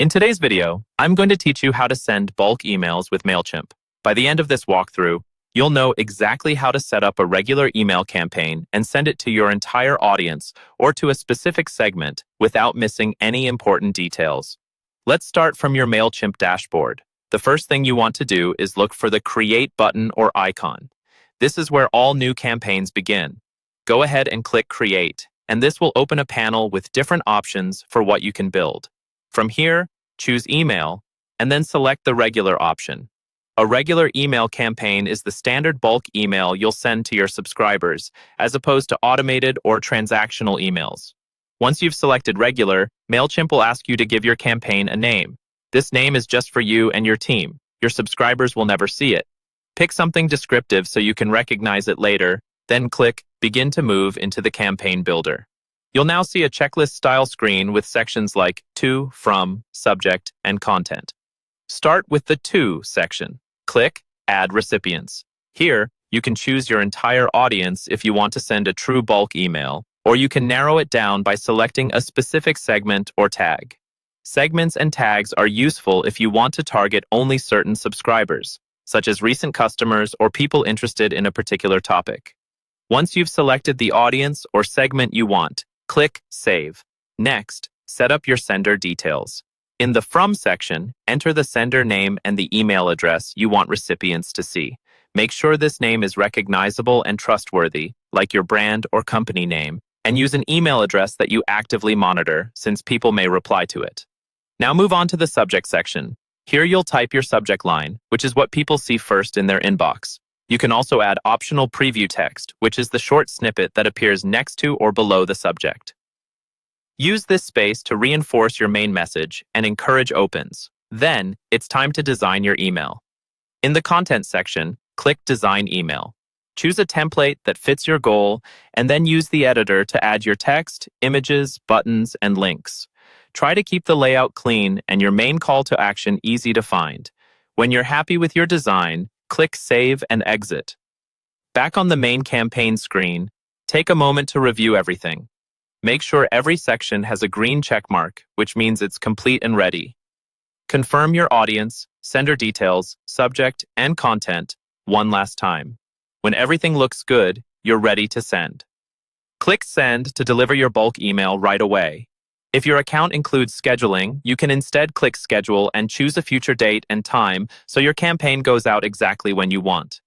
In today's video, I'm going to teach you how to send bulk emails with Mailchimp. By the end of this walkthrough, you'll know exactly how to set up a regular email campaign and send it to your entire audience or to a specific segment without missing any important details. Let's start from your Mailchimp dashboard. The first thing you want to do is look for the Create button or icon. This is where all new campaigns begin. Go ahead and click Create, and this will open a panel with different options for what you can build. From here, choose Email, and then select the regular option. A regular email campaign is the standard bulk email you'll send to your subscribers, as opposed to automated or transactional emails. Once you've selected regular, Mailchimp will ask you to give your campaign a name. This name is just for you and your team. Your subscribers will never see it. Pick something descriptive so you can recognize it later, then click Begin to move into the campaign builder. You'll now see a checklist-style screen with sections like To, From, Subject, and Content. Start with the To section. Click Add Recipients. Here, you can choose your entire audience if you want to send a true bulk email, or you can narrow it down by selecting a specific segment or tag. Segments and tags are useful if you want to target only certain subscribers, such as recent customers or people interested in a particular topic. Once you've selected the audience or segment you want, click Save. Next, set up your sender details. In the From section, enter the sender name and the email address you want recipients to see. Make sure this name is recognizable and trustworthy, like your brand or company name, and use an email address that you actively monitor, since people may reply to it. Now move on to the Subject section. Here you'll type your subject line, which is what people see first in their inbox. You can also add optional preview text, which is the short snippet that appears next to or below the subject. Use this space to reinforce your main message and encourage opens. Then, it's time to design your email. In the Content section, click Design Email. Choose a template that fits your goal, and then use the editor to add your text, images, buttons, and links. Try to keep the layout clean and your main call to action easy to find. When you're happy with your design, click Save and Exit. Back on the main campaign screen, take a moment to review everything. Make sure every section has a green check mark, which means it's complete and ready. Confirm your audience, sender details, subject, and content one last time. When everything looks good, you're ready to send. Click Send to deliver your bulk email right away. If your account includes scheduling, you can instead click Schedule and choose a future date and time so your campaign goes out exactly when you want.